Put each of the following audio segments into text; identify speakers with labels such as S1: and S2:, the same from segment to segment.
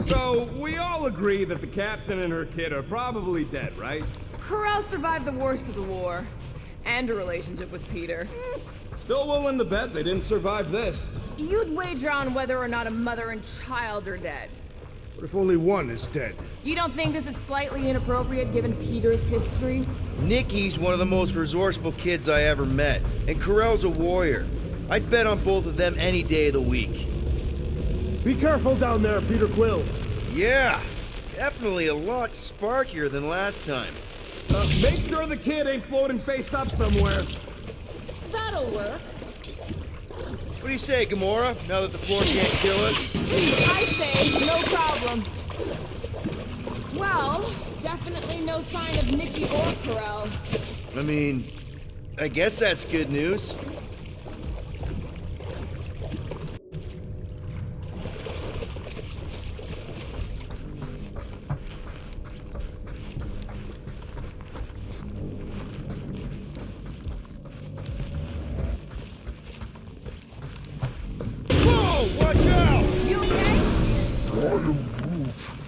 S1: So, we all agree that the captain and her kid are probably dead, right?
S2: Ko-Rel survived the worst of the war. And a relationship with Peter.
S1: Still willing to bet they didn't survive this.
S2: You'd wager on whether or not a mother and child are dead.
S3: What if only one is dead?
S2: You don't think this is slightly inappropriate given Peter's history?
S4: Nikki's one of the most resourceful kids I ever met, and Ko-Rel's a warrior. I'd bet on both of them any day of the week.
S3: Be careful down there, Peter Quill.
S4: Yeah, definitely a lot sparkier than last time.
S1: Make sure the kid ain't floating face up somewhere.
S2: That'll work.
S4: What do you say, Gamora, now that the floor can't kill us?
S2: I say, no problem. Well, definitely no sign of Nikki or Ko-Rel.
S4: I mean, I guess that's good news.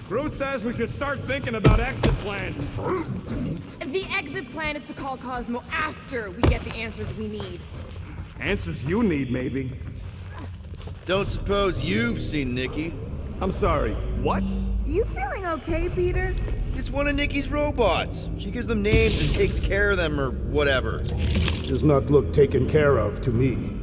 S1: Groot says we should start thinking about exit plans.
S2: The exit plan is to call Cosmo after we get the answers we need.
S1: Answers you need, maybe.
S4: Don't suppose you've seen Nikki?
S1: I'm sorry, what?
S2: You feeling okay, Peter?
S4: It's one of Nikki's robots. She gives them names and takes care of them or whatever.
S3: Does not look taken care of to me.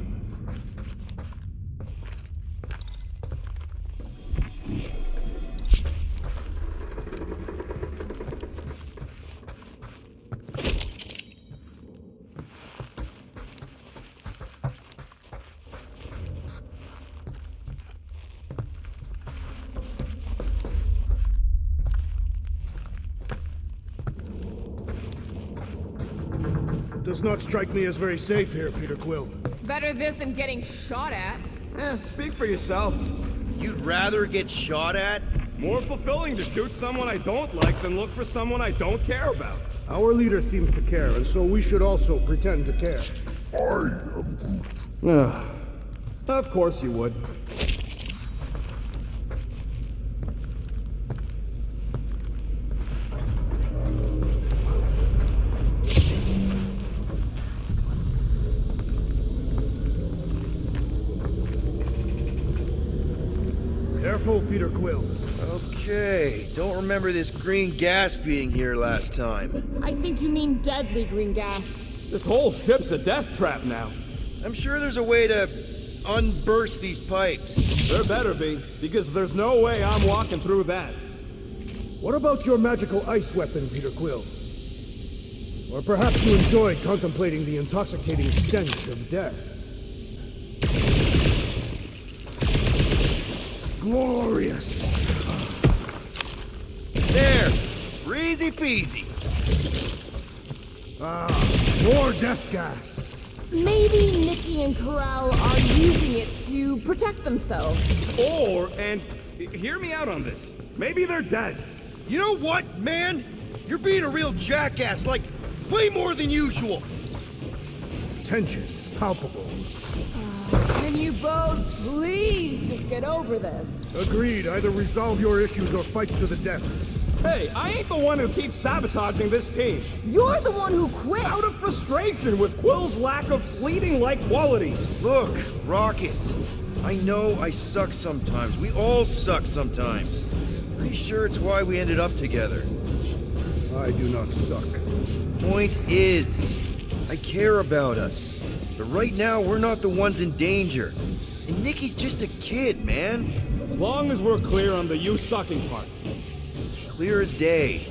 S3: Does not strike me as very safe here, Peter Quill.
S2: Better this than getting shot at.
S1: Speak for yourself.
S4: You'd rather get shot at?
S1: More fulfilling to shoot someone I don't like than look for someone I don't care about.
S3: Our leader seems to care, and so we should also pretend to care.
S5: I am Groot.
S1: Of course you would.
S3: Careful, Peter Quill.
S4: Okay, don't remember this green gas being here last time.
S2: I think you mean deadly green gas.
S1: This whole ship's a death trap now.
S4: I'm sure there's a way to unburst these pipes.
S1: There better be, because there's no way I'm walking through that.
S3: What about your magical ice weapon, Peter Quill? Or perhaps you enjoy contemplating the intoxicating stench of death. Glorious!
S4: There! Easy peasy.
S3: More death gas.
S2: Maybe Nikki and Ko-Rel are using it to protect themselves.
S1: And hear me out on this. Maybe they're dead.
S4: You know what, man? You're being a real jackass, like, way more than usual.
S3: Tension is palpable.
S2: Can you both please just get over this?
S3: Agreed. Either resolve your issues or fight to the death.
S1: Hey, I ain't the one who keeps sabotaging this team.
S2: You're the one who quit!
S1: Out of frustration with Quill's lack of fleeting-like qualities.
S4: Look, Rocket, I know I suck sometimes. We all suck sometimes. Pretty sure it's why we ended up together.
S3: I do not suck.
S4: Point is, I care about us. But right now, we're not the ones in danger. And Nikki's just a kid, man.
S1: As long as we're clear on the you sucking part.
S4: Clear as day.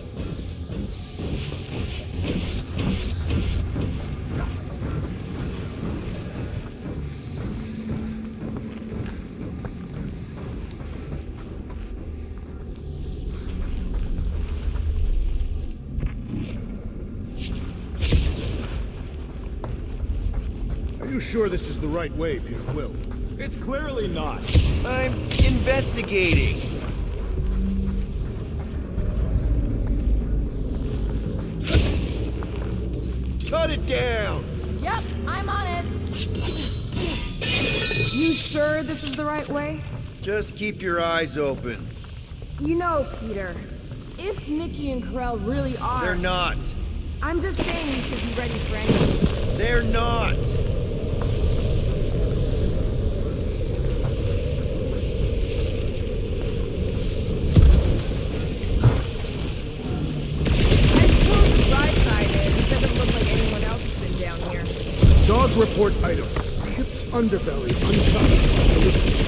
S3: Are you sure this is the right way, Peter Quill?
S1: It's clearly not.
S4: I'm investigating. Cut it down!
S2: Yep, I'm on it. You sure this is the right way?
S4: Just keep your eyes open.
S2: You know, Peter, if Nikki and Ko-Rel really are...
S4: They're not.
S2: I'm just saying you should be ready for anything.
S4: They're not.
S2: I suppose the bright side is it doesn't look like anyone else has been down here.
S3: Dog report item. Ship's underbelly untouched by collisions.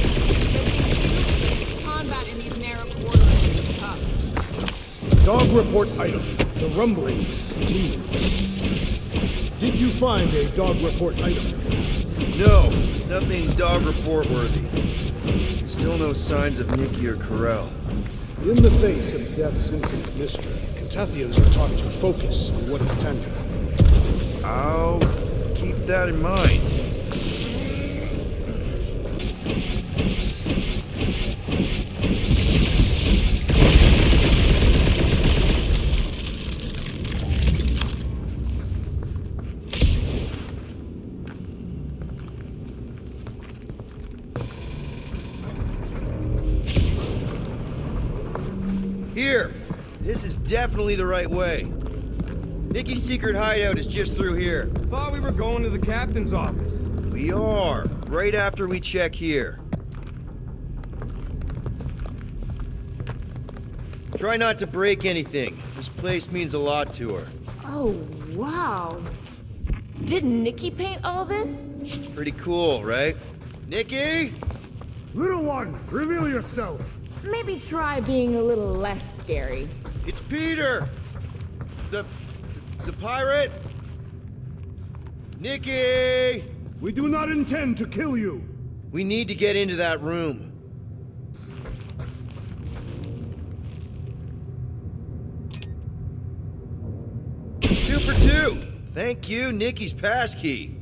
S2: Combat in these narrow quarters is tough.
S3: Dog report item. The rumbling continues. Did you find a dog report item?
S4: No, nothing dog report worthy. Still no signs of Nikki or Ko-Rel.
S3: In the face of death's infinite mystery, Catathians are taught to focus on what is tangible.
S4: I'll keep that in mind. Here! This is definitely the right way. Nikki's secret hideout is just through here.
S1: Thought we were going to the captain's office.
S4: We are, right after we check here. Try not to break anything. This place means a lot to her.
S2: Oh, wow. Did Nikki paint all this?
S4: Pretty cool, right? Nikki?
S3: Little one, reveal yourself.
S2: Maybe try being a little less scary.
S4: It's Peter! The pirate? Nikki!
S3: We do not intend to kill you.
S4: We need to get into that room. Two for two! Thank you, Nikki's passkey.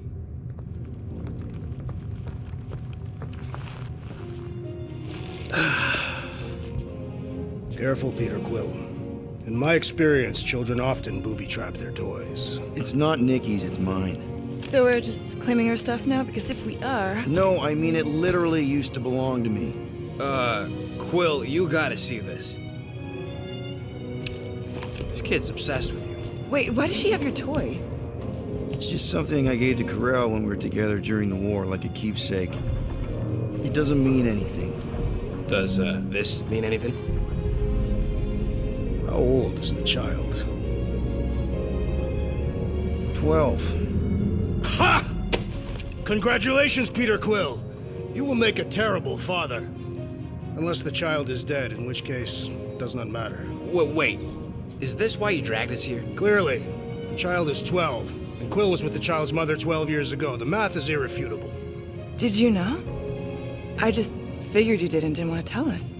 S3: Careful, Peter Quill. In my experience, children often booby-trap their toys.
S4: It's not Nikki's, it's mine.
S6: So we're just claiming her stuff now? Because if we are...
S4: No, I mean it literally used to belong to me.
S7: Quill, you gotta see this. This kid's obsessed with you.
S6: Wait, why does she have your toy?
S4: It's just something I gave to Ko-Rel when we were together during the war, like a keepsake. It doesn't mean anything.
S7: Does, this mean anything?
S3: How old is the child?
S4: 12.
S3: Ha! Congratulations, Peter Quill. You will make a terrible father. Unless the child is dead, in which case, it does not matter.
S7: Wait. Is this why you dragged us here?
S3: Clearly, the child is 12, and Quill was with the child's mother 12 years ago. The math is irrefutable.
S6: Did you know? I just figured you didn't want to tell us.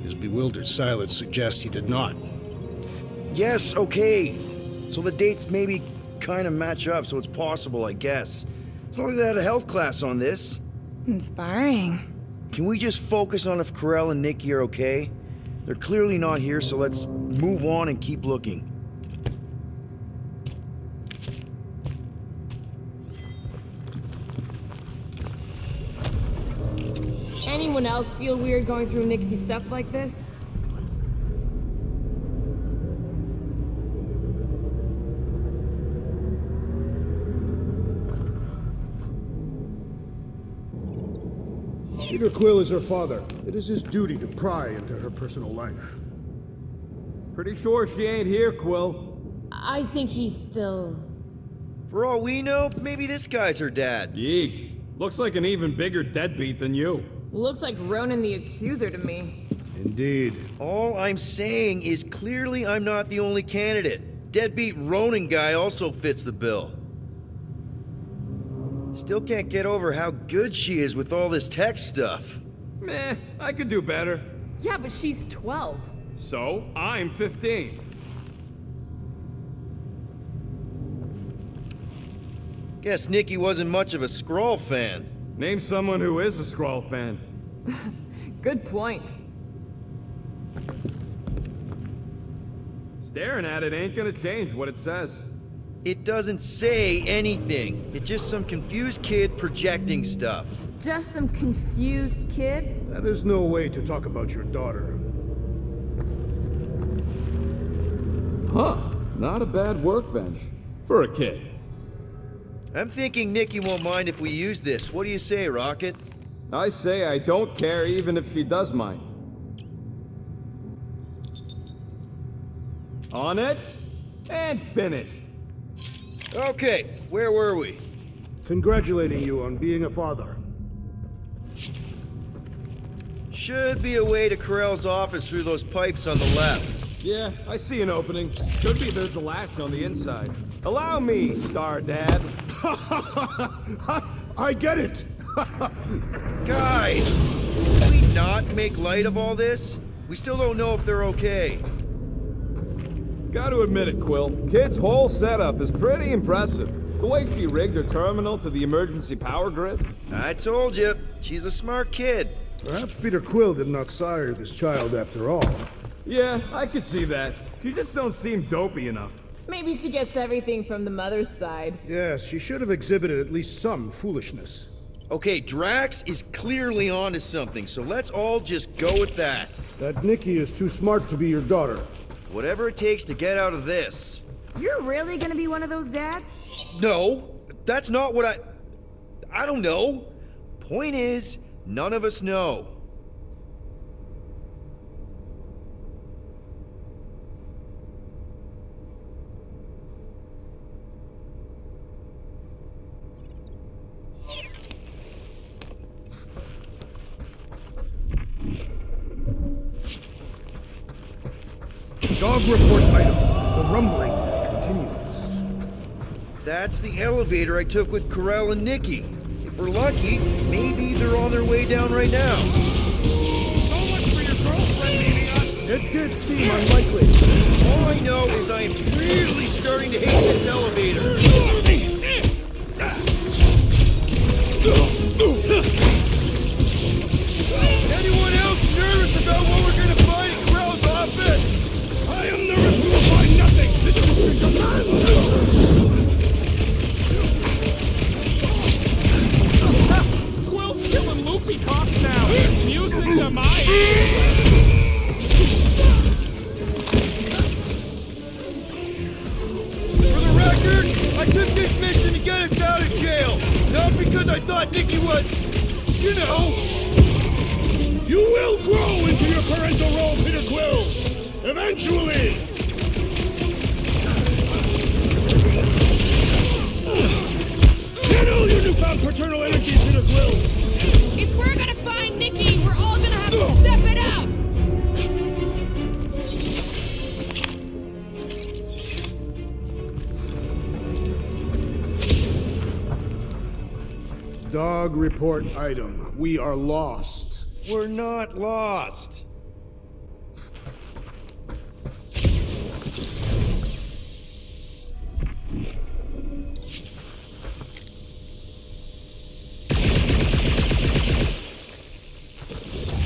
S3: His bewildered silence suggests he did not.
S4: Yes, okay. So the dates maybe kind of match up, so it's possible, I guess. It's not like they had a health class on this.
S6: Inspiring.
S4: Can we just focus on if Ko-Rel and Nikki are okay? They're clearly not here, so let's move on and keep looking.
S2: Anyone else feel weird going through Nikki's stuff like this?
S3: Peter Quill is her father. It is his duty to pry into her personal life.
S1: Pretty sure she ain't here, Quill.
S2: I think he's still...
S4: For all we know, maybe this guy's her dad.
S1: Yeesh. Looks like an even bigger deadbeat than you.
S2: Looks like Ronan the Accuser to me.
S3: Indeed.
S4: All I'm saying is clearly I'm not the only candidate. Deadbeat Ronin guy also fits the bill. Still can't get over how good she is with all this tech stuff.
S1: Meh, I could do better.
S2: Yeah, but she's 12.
S1: So, I'm 15.
S4: Guess Nikki wasn't much of a Skrull fan.
S1: Name someone who is a Skrull fan.
S2: Good point.
S1: Staring at it ain't gonna change what it says.
S4: It doesn't say anything. It's just some confused kid projecting stuff.
S2: Just some confused kid?
S3: That is no way to talk about your daughter.
S8: Not a bad workbench. For a kid.
S4: I'm thinking Nikki won't mind if we use this. What do you say, Rocket?
S1: I say I don't care even if she does mind. On it, and finished.
S4: Okay, where were we?
S3: Congratulating you on being a father.
S4: Should be a way to Ko-Rel's office through those pipes on the left.
S1: Yeah, I see an opening. Could be there's a latch on the inside. Allow me, Star Dad.
S3: I get it!
S4: Guys, can we not make light of all this? We still don't know if they're okay.
S1: Gotta admit it, Quill. Kid's whole setup is pretty impressive. The way she rigged her terminal to the emergency power grid.
S4: I told you, she's a smart kid.
S3: Perhaps Peter Quill did not sire this child after all.
S1: Yeah, I could see that. She just don't seem dopey enough.
S2: Maybe she gets everything from the mother's side.
S3: Yes, she should have exhibited at least some foolishness.
S4: Okay, Drax is clearly onto something, so let's all just go with that.
S3: That Nikki is too smart to be your daughter.
S4: Whatever it takes to get out of this.
S9: You're really gonna be one of those dads?
S4: No, that's not what I don't know. Point is, none of us know.
S3: Dog report item. The rumbling continues.
S4: That's the elevator I took with Ko-Rel and Nikki. If we're lucky, maybe they're on their way down right now.
S1: So much for your girlfriend meeting us.
S3: It did seem unlikely.
S4: All I know is I am really starting to hate this elevator. Anyone else nervous about what we're gonna find in Ko-Rel's office?
S3: I am nervous we will find nothing. This is commands.
S1: Quill's killing loopy cops now. It's music to my ears.
S4: For the record, I took this mission to get us out of jail. Not because I thought Nikki was, you know.
S3: You will grow into your parental role, Peter Quill. Eventually. Channel your newfound paternal energy, Peter Quill.
S2: If we're gonna find Nikki, we're all gonna have to step it up!
S3: Dog report item. We are lost.
S4: We're not lost.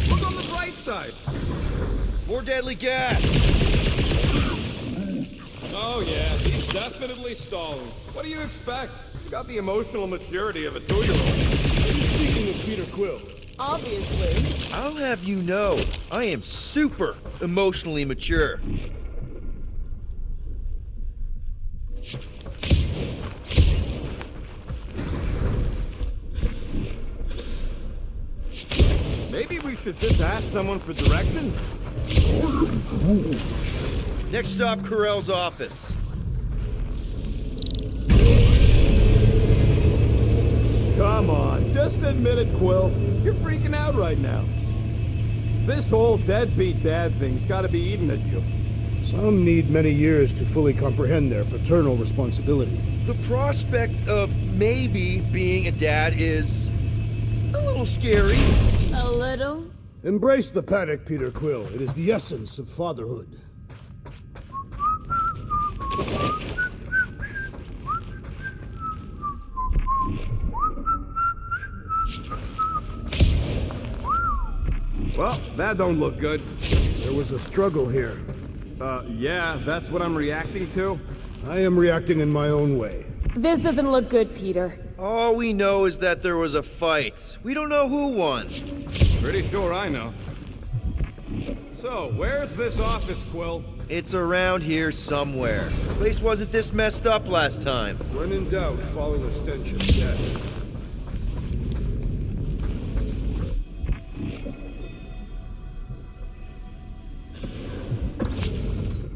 S1: Look on the bright side.
S4: More deadly gas.
S1: Oh yeah, he's definitely stalling. What do you expect? He's got the emotional maturity of a 2-year-old.
S3: Are you speaking of Peter Quill?
S2: Obviously.
S4: I'll have you know, I am super emotionally mature.
S1: Maybe we should just ask someone for directions?
S4: Next stop, Ko-Rel's office.
S1: Come on, just admit it, Quill. You're freaking out right now. This whole deadbeat dad thing's gotta be eating at you.
S3: Some need many years to fully comprehend their paternal responsibility.
S4: The prospect of maybe being a dad is a little scary.
S9: A little?
S3: Embrace the panic, Peter Quill. It is the essence of fatherhood.
S1: Well, that don't look good.
S3: There was a struggle here.
S1: Yeah, that's what I'm reacting to?
S3: I am reacting in my own way.
S2: This doesn't look good, Peter.
S4: All we know is that there was a fight. We don't know who won.
S1: Pretty sure I know. So, where's this office, Quill?
S4: It's around here somewhere. The place wasn't this messed up last time.
S3: When in doubt, follow the stench of death.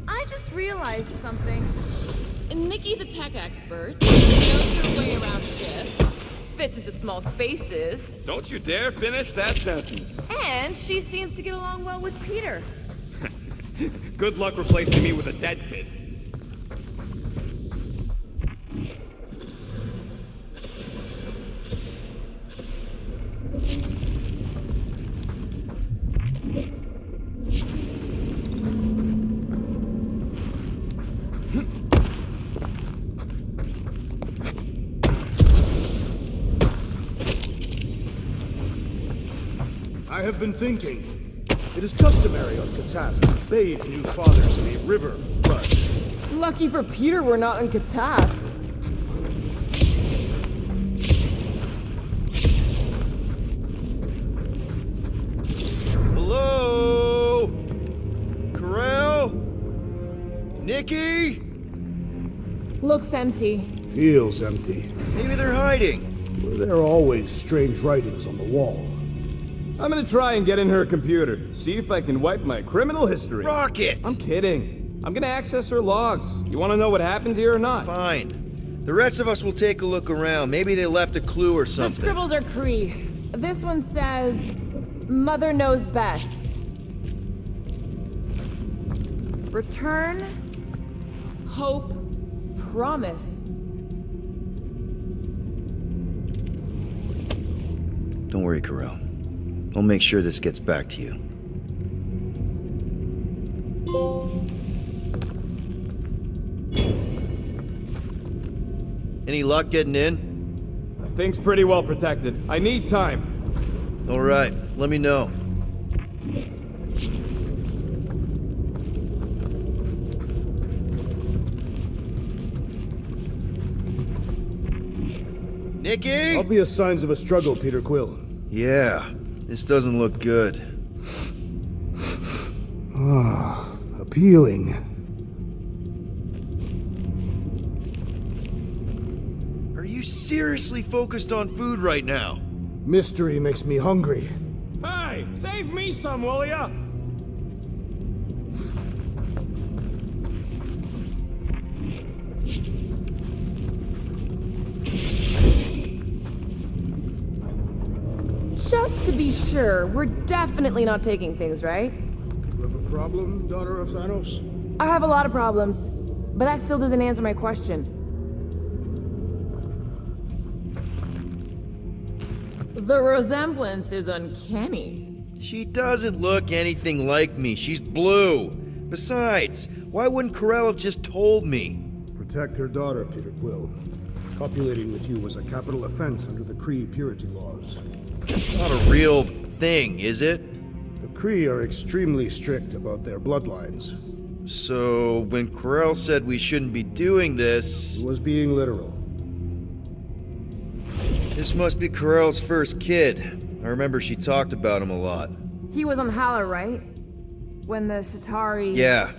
S2: I just realized something. Nikki's a tech expert, knows her way around ships, fits into small spaces,
S1: Don't you dare finish that sentence.
S2: and she seems to get along well with Peter.
S1: Good luck replacing me with a dead kid.
S3: I have been thinking. It is customary on Katat to bathe new fathers in a river, but
S6: Lucky for Peter we're not in Katat.
S4: Hello? Ko-Rel? Nikki?
S2: Looks empty.
S3: feels empty.
S4: Maybe they're hiding.
S3: There are always strange writings on the wall.
S1: I'm gonna try and get in her computer, see if I can wipe my criminal history.
S4: Rocket!
S1: I'm kidding. I'm gonna access her logs. You wanna know what happened here or not?
S4: Fine. The rest of us will take a look around. Maybe they left a clue or
S2: The
S4: something.
S2: scribbles are Cree. This one says, Mother knows best. Return, hope, promise.
S4: Don't worry, Ko-Rel. I'll make sure this gets back to you. Any luck getting in?
S1: The thing's pretty well protected. I need time.
S4: All right, let me know. Nikki?
S3: Obvious signs of a struggle, Peter Quill.
S4: Yeah, this doesn't look good.
S3: Appealing.
S4: Are you seriously focused on food right now?
S3: Mystery makes me hungry.
S1: Hey, save me some, will ya?
S2: Just to be sure, we're definitely not taking things, right?
S3: You have a problem, daughter of Thanos?
S2: I have a lot of problems, but that still doesn't answer my question. The resemblance is uncanny.
S4: She doesn't look anything like me. She's blue. Besides, why wouldn't Ko-Rel have just told me?
S3: Protect her daughter, Peter Quill. Copulating with you was a capital offense under the Kree purity laws.
S4: That's not a real thing, is it?
S3: The Kree are extremely strict about their bloodlines.
S4: So, when Ko-Rel said we shouldn't be doing this...
S3: He was being literal.
S4: This must be Ko-Rel's first kid. I remember she talked about him a lot.
S2: He was on Hala, right? When the Shatari...
S4: Yeah.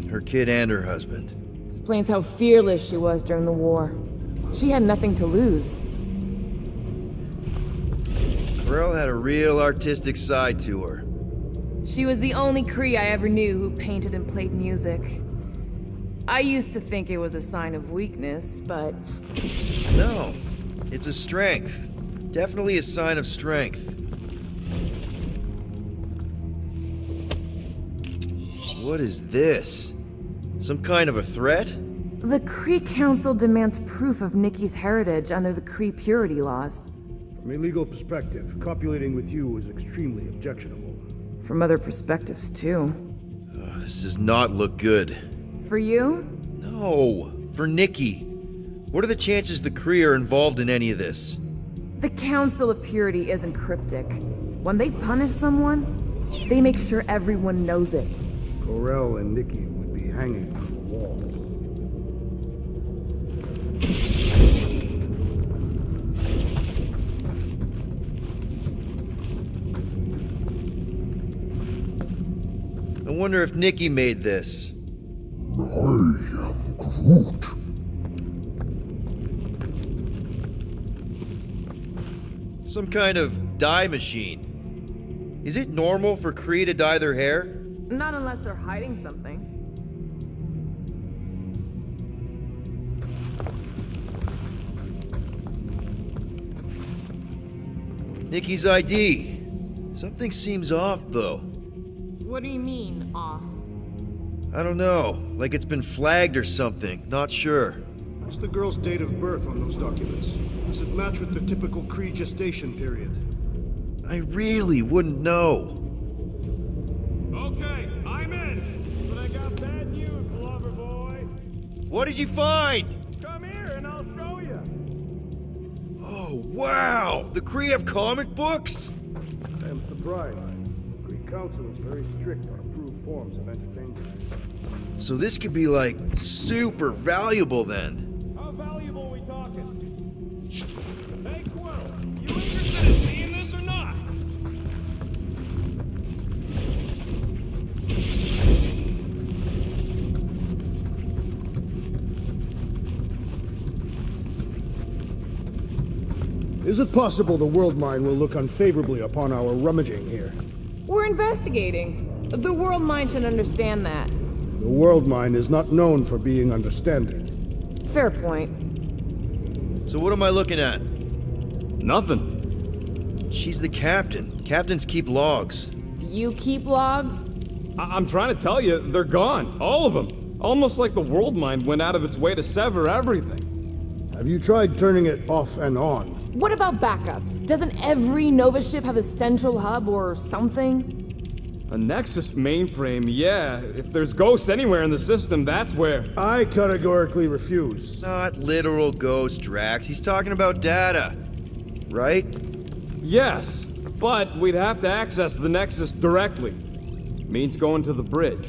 S4: Her kid and her husband.
S2: Explains how fearless she was during the war. She had nothing to lose.
S4: Ko-Rel had a real artistic side to her.
S2: She was the only Kree I ever knew who painted and played music. I used to think it was a sign of weakness, but...
S4: No, it's a strength. Definitely a sign of strength. What is this? Some kind of a threat?
S2: The Kree Council demands proof of Nikki's heritage under the Kree purity laws.
S3: From a legal perspective, copulating with you is extremely objectionable.
S2: From other perspectives, too.
S4: This does not look good.
S2: For you?
S4: No, for Nikki. What are the chances the Kree are involved in any of this?
S2: The Council of Purity isn't cryptic. When they punish someone, they make sure everyone knows it.
S3: Ko-Rel and Nikki would be hanging on the wall.
S4: I wonder if Nikki made this.
S5: I am Groot.
S4: Some kind of dye machine. Is it normal for Kree to dye their hair?
S2: Not unless they're hiding something.
S4: Nikki's ID. Something seems off, though.
S2: What do you mean, off?
S4: I don't know. Like it's been flagged or something. Not sure.
S3: What's the girl's date of birth on those documents? Does it match with the typical Kree gestation period?
S4: I really wouldn't know.
S1: Okay, I'm in. But I got bad news, lover boy.
S4: What did you find?
S1: Come here and I'll show you.
S4: Oh, wow! The Kree have comic books?
S3: I am surprised. The Kree Council is very strict on approved forms of entertainment.
S4: So this could be like super valuable then.
S1: How valuable are we talking? Hey, Quill, you interested in seeing this or not?
S3: Is it possible the World Mine will look unfavorably upon our rummaging here?
S2: We're investigating. The world mind should understand that.
S3: The World Mine is not known for being understanding.
S2: Fair point.
S4: So what am I looking at?
S8: Nothing.
S4: She's the captain. Captains keep logs.
S2: You keep logs?
S8: I'm trying to tell you, they're gone. All of them. Almost like the world mind went out of its way to sever everything.
S3: Have you tried turning it off and on?
S2: What about backups? Doesn't every Nova ship have a central hub or something?
S8: A Nexus mainframe, yeah. If there's ghosts anywhere in the system, that's where.
S3: I categorically refuse.
S4: Not literal ghost, Drax. He's talking about data. Right?
S8: Yes, but we'd have to access the Nexus directly. Means going to the bridge.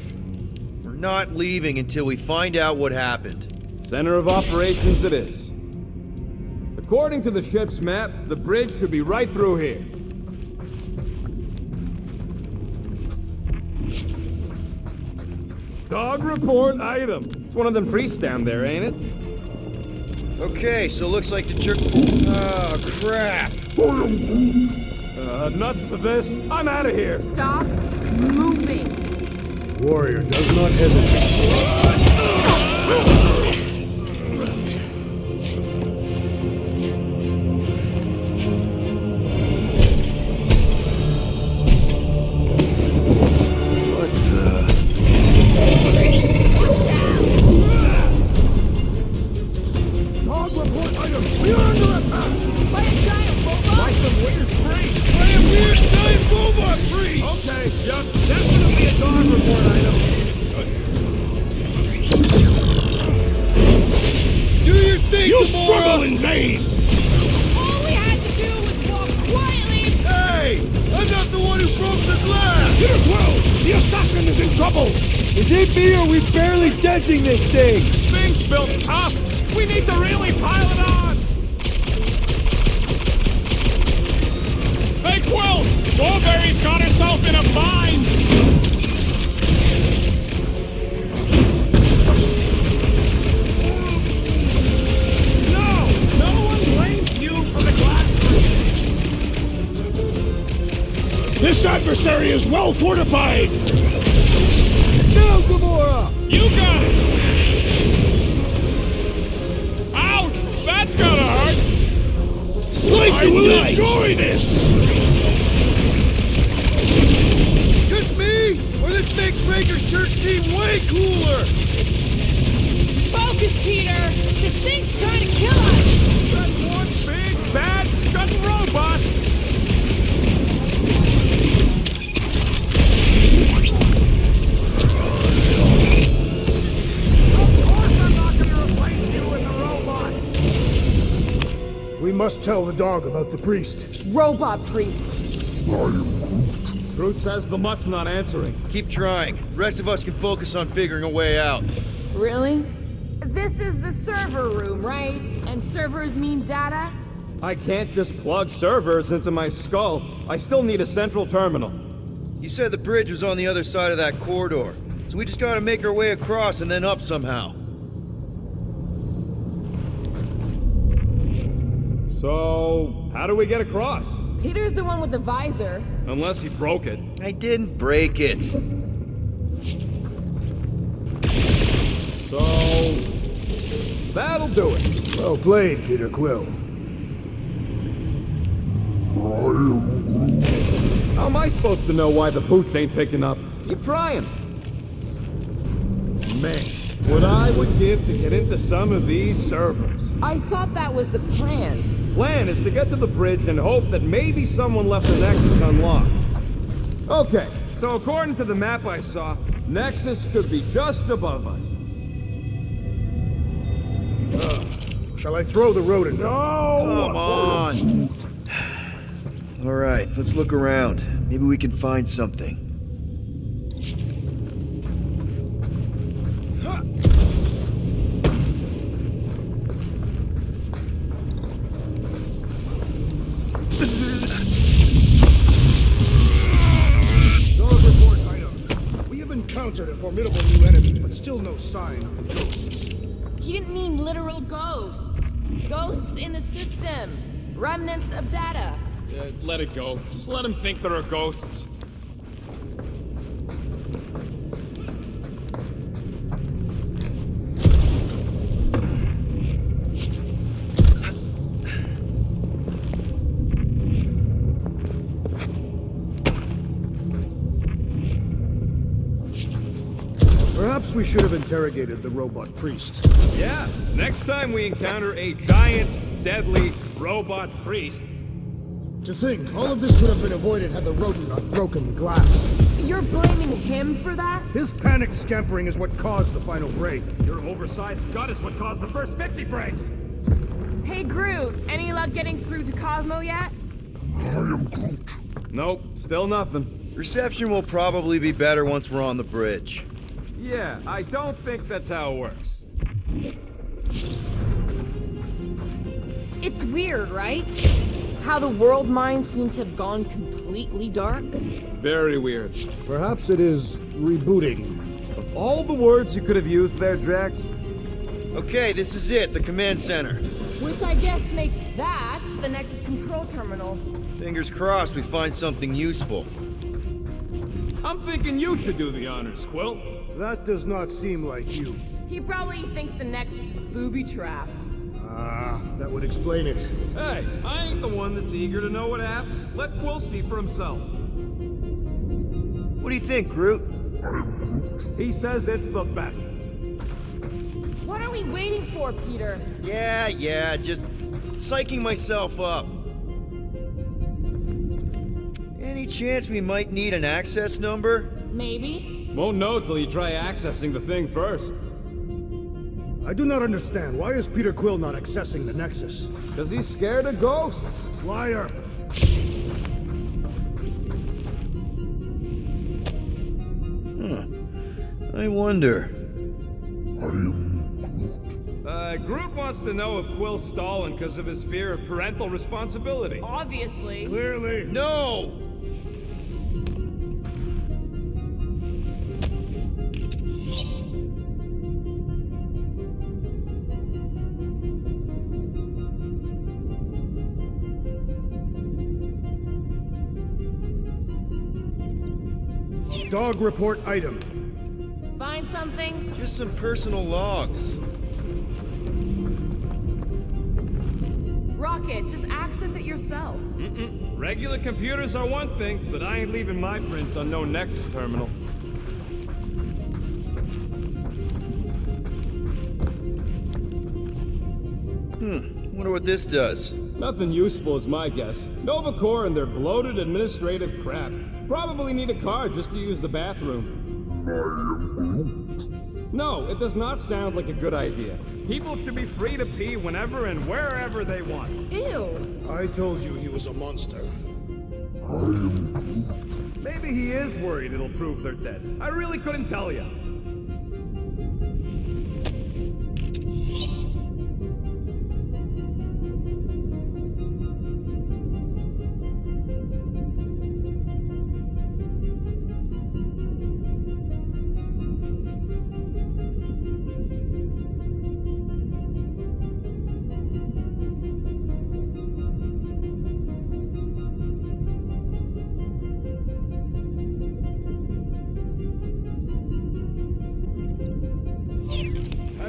S4: We're not leaving until we find out what happened.
S8: Center of operations it is. According to the ship's map, the bridge should be right through here. Dog report item. It's one of them priests down there, ain't it?
S4: Okay, so looks like the church. Oh, crap.
S8: Nuts to this. I'm out of here.
S2: Stop moving.
S3: Warrior does not hesitate. Dog report item. We are under attack.
S2: By a giant robot?
S1: By some weird freak. By a weird giant robot freak. Okay, yep, definitely a dog report item. Do your thing,
S3: You
S1: Gamora.
S3: struggle in vain.
S2: All we had to do was walk quietly.
S1: Hey, I'm not the one who broke the glass.
S3: Peter Quill, the assassin is in trouble.
S10: Is it me or are we barely denting this thing?
S1: Thing's built tough. We need to really pile it on. Hey, Quill, Strawberry's got herself in a bind. No one blames you for the glass breaking.
S3: This adversary is well fortified.
S10: No, Gamora!
S1: You got it! Ouch! That's gotta hurt!
S3: Slice you will enjoy this!
S4: Just me? Or this makes Rager's church seem way cooler?
S2: Focus, Peter. This thing's trying to kill us.
S1: That's one big, bad, scudding robot! Of course I'm not gonna replace you with a robot!
S3: We must tell the dog about the priest.
S2: Robot priest.
S8: Groot says the mutt's not answering.
S4: Keep trying. The rest of us can focus on figuring a way out.
S2: Really? This is the server room, right? And servers mean data?
S8: I can't just plug servers into my skull. I still need a central terminal.
S4: You said the bridge was on the other side of that corridor, so we just gotta make our way across and then up somehow.
S8: So, how do we get across?
S2: Peter's the one with the visor.
S8: Unless he broke it.
S4: I didn't break it.
S1: So, that'll do it.
S3: Well played, Peter Quill.
S1: How am I supposed to know why the pooch ain't picking up? Keep trying. Man, what I would give to get into some of these servers.
S2: I thought that was the plan.
S1: Plan is to get to the bridge and hope that maybe someone left the Nexus unlocked. Okay, so according to the map I saw, Nexus should be just above us.
S3: Shall I throw the rodent?
S1: No!
S4: Come on! Alright, let's look around. Maybe we can find something.
S3: Dog report item. We have encountered a formidable new enemy, but still no sign of the ghosts.
S2: He didn't mean literal ghosts. Ghosts in the system. Remnants of data.
S8: Let it go. Just let him think there are ghosts.
S3: Perhaps we should have interrogated the robot priest.
S8: Yeah, next time we encounter a giant, deadly robot priest.
S3: To think, all of this could have been avoided had the rodent not broken the glass.
S2: You're blaming him for that?
S3: His panicked scampering is what caused the final break.
S8: Your oversized gut is what caused the first 50 breaks.
S2: Hey Groot, any luck getting through to Cosmo yet?
S5: I am Groot.
S8: Nope, still nothing.
S4: Reception will probably be better once we're on the bridge.
S8: Yeah, I don't think that's how it works.
S2: It's weird, right? How the world mind seems to have gone completely dark.
S8: Very weird.
S3: Perhaps it is rebooting.
S1: Of all the words you could have used there, Drax,
S4: Okay, this is it, the command center.
S2: Which I guess makes that the Nexus control terminal.
S4: Fingers crossed we find something useful.
S8: I'm thinking you should do the honors, Quill.
S3: That does not seem like you.
S2: He probably thinks the Nexus is booby-trapped.
S3: That would explain it.
S8: Hey, I ain't the one that's eager to know what happened. Let Quill see for himself.
S4: What do you think, Groot?
S8: He says it's the best.
S2: What are we waiting for, Peter?
S4: Yeah, just psyching myself up. Any chance we might need an access number?
S2: Maybe.
S8: Won't know till you try accessing the thing first.
S3: I do not understand. Why is Peter Quill not accessing the Nexus?
S1: because he's scared of ghosts.
S3: Liar!
S4: I wonder.
S8: Groot wants to know if Quill's stalling because of his fear of parental responsibility.
S2: Obviously.
S3: Clearly.
S4: No!
S3: Dog report item.
S2: Find something?
S4: Just some personal logs.
S2: Rocket, just access it yourself.
S8: Regular computers are one thing, but I ain't leaving my prints on no Nexus terminal.
S4: Wonder what this does.
S1: Nothing useful is my guess. Nova Corps and their bloated administrative crap. Probably need a card just to use the bathroom. No, it does not sound like a good idea.
S8: People should be free to pee whenever and wherever they want.
S2: Ew.
S3: I told you he was a monster.
S8: Maybe he is worried it'll prove they're dead. I really couldn't tell you.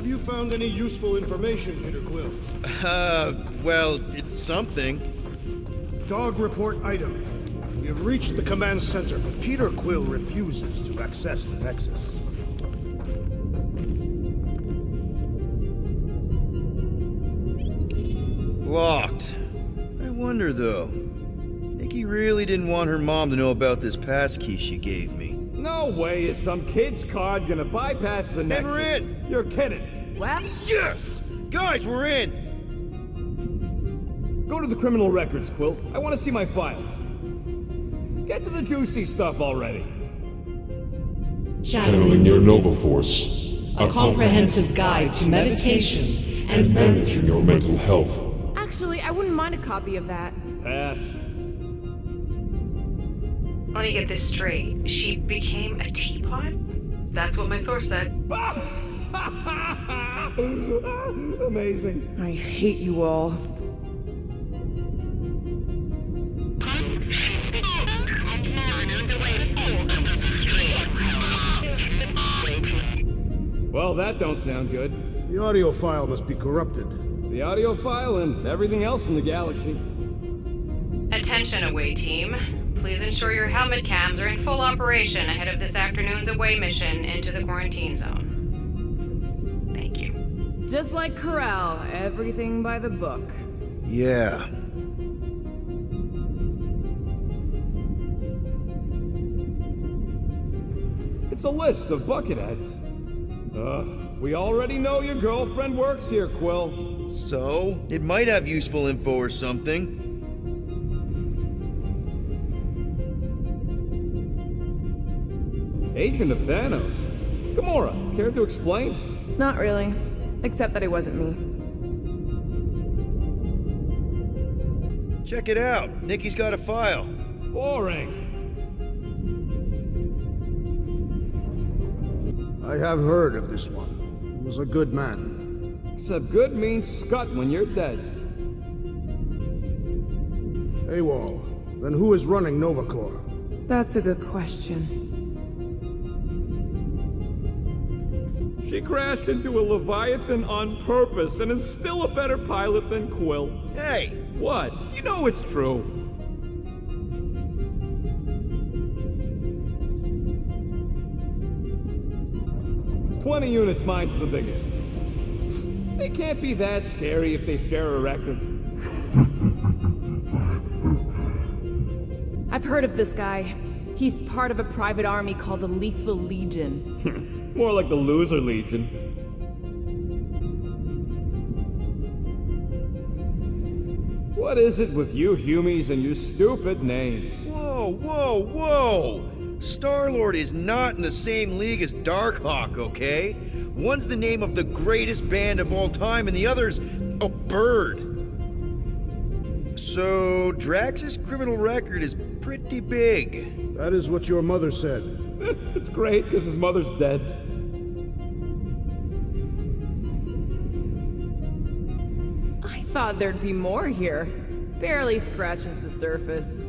S3: Have you found any useful information, Peter Quill?
S4: Well, it's something.
S3: Dog report item. We have reached the command center, but Peter Quill refuses to access the Nexus.
S4: Locked. I wonder, though. Nikki really didn't want her mom to know about this passkey she gave me.
S1: No way is some kid's card gonna bypass the Nexus.
S4: we're in.
S1: You're kidding.
S9: Well,
S4: Yes! Guys, we're in!
S1: Go to the criminal records, Quill. I want to see my files. Get to the juicy stuff already.
S5: Channeling your Nova Force. A comprehensive guide to meditation and managing your mental health.
S2: Actually, I wouldn't mind a copy of that.
S1: Pass.
S6: Let me get this straight. She became a teapot? That's what my source said.
S1: Amazing.
S2: I hate you all.
S1: Well, that don't sound good.
S3: The audio file must be corrupted.
S1: The audio file and everything else in the galaxy.
S6: Attention, away team. Please ensure your helmet cams are in full operation ahead of this afternoon's away mission into the quarantine zone. Thank you.
S2: Just like Ko-Rel, everything by the book.
S4: Yeah.
S1: It's a list of bucketheads. We already know your girlfriend works here, Quill.
S4: So, it might have useful info or something.
S1: Agent of Thanos. Gamora, care to explain?
S2: Not really. Except that it wasn't me.
S4: Check it out. Nikki's got a file.
S1: Boring.
S3: I have heard of this one. He was a good man.
S1: Except good means scut when you're dead.
S3: AWOL. Then who is running Nova Corps?
S2: That's a good question.
S1: She crashed into a Leviathan on purpose and is still a better pilot than Quill.
S4: Hey!
S1: What? You know it's true. "20 units, mine's the biggest. They can't be that scary if they share a record.
S2: I've heard of this guy. He's part of a private army called the Lethal Legion.
S1: More like the Loser Legion. What is it with you humies and your stupid names?
S4: Whoa, whoa, whoa! Star-Lord is not in the same league as Darkhawk, okay? One's the name of the greatest band of all time, and the other's a bird. So, Drax's criminal record is pretty big.
S3: That is what your mother said.
S1: It's great, because his mother's dead.
S2: I thought there'd be more here. Barely scratches the surface.
S5: I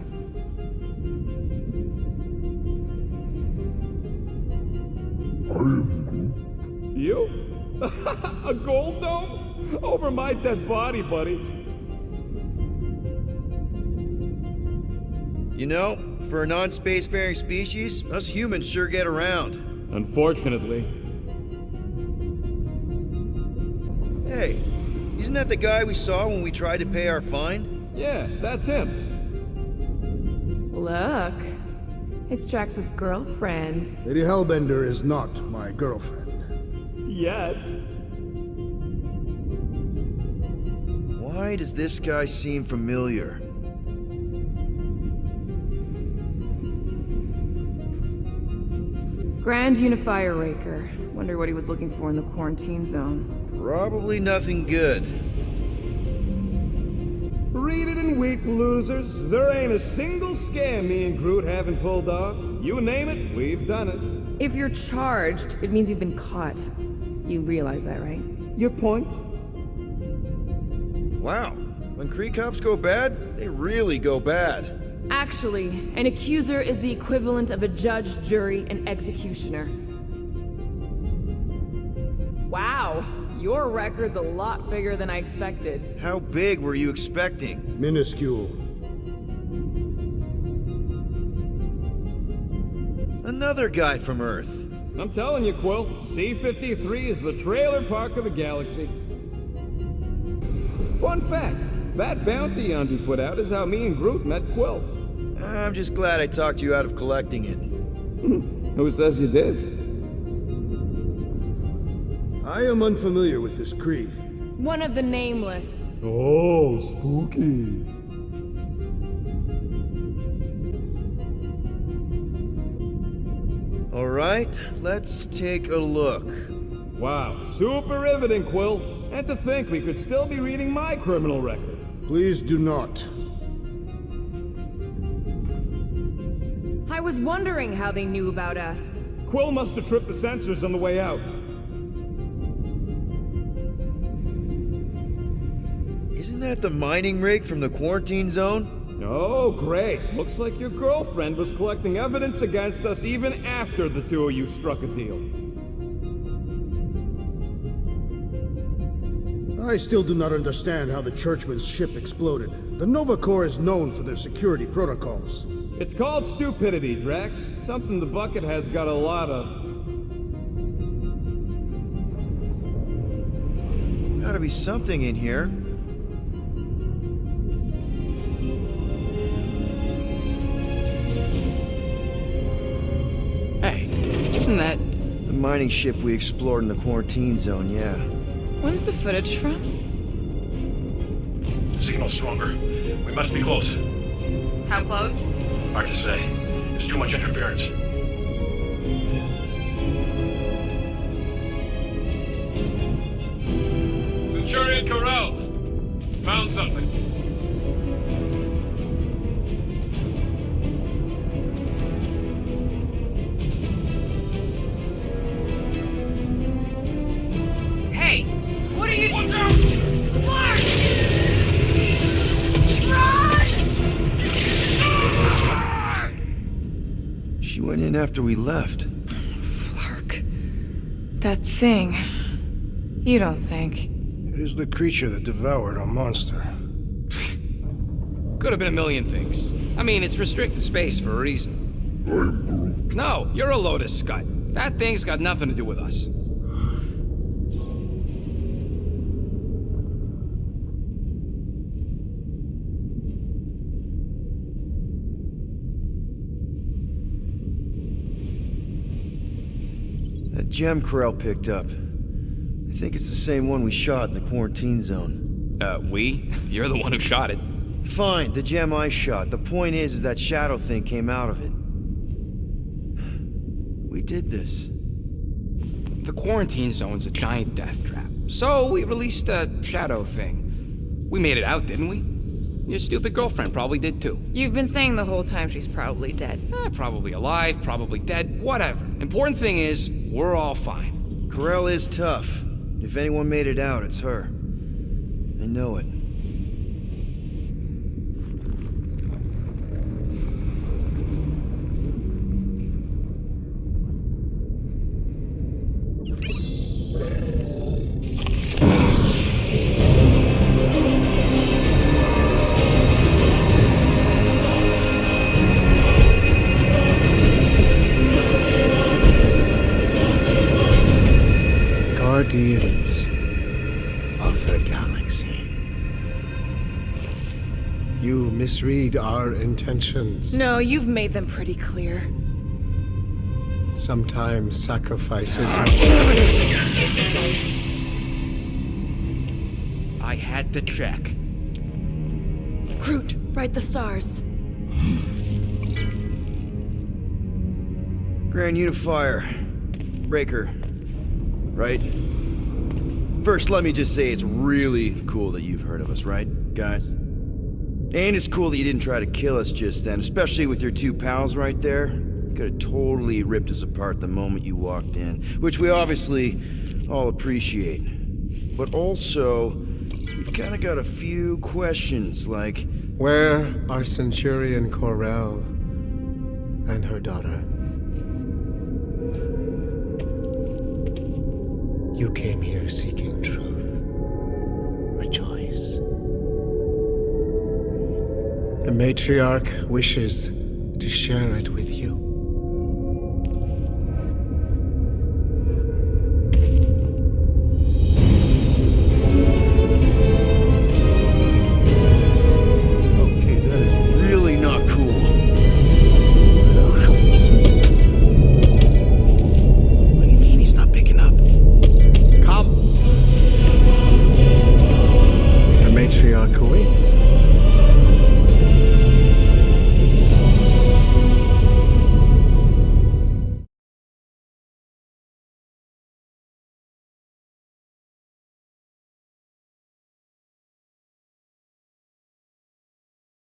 S5: am Groot.
S1: You? A gold dome? Over my dead body, buddy.
S4: You know, for a non-spacefaring species, us humans sure get around.
S1: Unfortunately.
S4: Hey, isn't that the guy we saw when we tried to pay our fine?
S1: Yeah, that's him.
S2: Look. It's Drax's girlfriend.
S3: Lady Hellbender is not my girlfriend.
S1: Yet.
S4: Why does this guy seem familiar?
S2: Grand Unifier Raker. Wonder what he was looking for in the quarantine zone.
S4: Probably nothing good.
S1: Read it and weep, losers. There ain't a single scam me and Groot haven't pulled off. You name it, we've done it.
S2: If you're charged, it means you've been caught. You realize that, right?
S1: Your point?
S4: Wow, when Kree cops go bad, they really go bad.
S2: Actually, an accuser is the equivalent of a judge, jury, and executioner. Wow, Your record's a lot bigger than I expected.
S4: How big were you expecting?
S3: Minuscule.
S4: Another guy from Earth.
S1: I'm telling you, Quill, C-53 is the trailer park of the galaxy. Fun fact, that bounty hunt he put out is how me and Groot met Quill.
S4: I'm just glad I talked you out of collecting it.
S1: Who says you did?
S3: I am unfamiliar with this Kree.
S2: One of the nameless.
S3: Oh, spooky.
S4: All right, let's take a look.
S1: Wow, super riveting, Quill. And to think we could still be reading my criminal record.
S3: Please do not.
S2: I was wondering how they knew about us.
S1: Quill must have tripped the sensors on the way out.
S4: Isn't that the mining rig from the quarantine zone?
S1: Oh, great. Looks like your girlfriend was collecting evidence against us even after the two of you struck a deal.
S3: I still do not understand how the Churchman's ship exploded. The Nova Corps is known for their security protocols.
S1: It's called stupidity, Drax. Something the Buckethead's got a lot of.
S4: Gotta be something in here.
S7: Hey, isn't that...
S4: The mining ship we explored in the quarantine zone, yeah.
S2: When's the footage from?
S5: Signal stronger. We must be close.
S6: How close?
S5: Hard to say. There's too much interference.
S8: Centurion Ko-Rel! Found something.
S6: Hey, what are you...
S8: Watch out!
S4: She went in after we left.
S2: Flark. That thing. You don't think?
S3: It is the creature that devoured our monster.
S7: Could have been a million things. I mean, it's restricted space for a reason. No, you're a Lotus Scud. That thing's got nothing to do with us.
S4: That gem Ko-Rel picked up. I think it's the same one we shot in the quarantine zone.
S7: We? You're the one who shot it.
S4: Fine, the gem I shot. The point is that shadow thing came out of it. We did this.
S7: The quarantine zone's a giant death trap. So we released a shadow thing. We made it out, didn't we? Your stupid girlfriend probably did too.
S2: You've been saying the whole time she's probably dead.
S7: Probably alive, probably dead, whatever. Important thing is, we're all fine.
S4: Ko-Rel is tough. If anyone made it out, it's her. I know it.
S10: Guardians of the Galaxy. You misread our intentions.
S2: No, you've made them pretty clear.
S10: Sometimes sacrifices
S7: I had to check.
S2: Groot, write the stars.
S4: Grand Unifier. Breaker. Right? First, let me just say it's really cool that you've heard of us, right, guys? And it's cool that you didn't try to kill us just then, especially with your two pals right there. You could have totally ripped us apart the moment you walked in, which we obviously all appreciate. But also, we've kind of got a few questions, like...
S10: Where are Centurion Ko-Rel and her daughter?
S11: You came here seeking truth. Rejoice. The matriarch wishes to share it with you.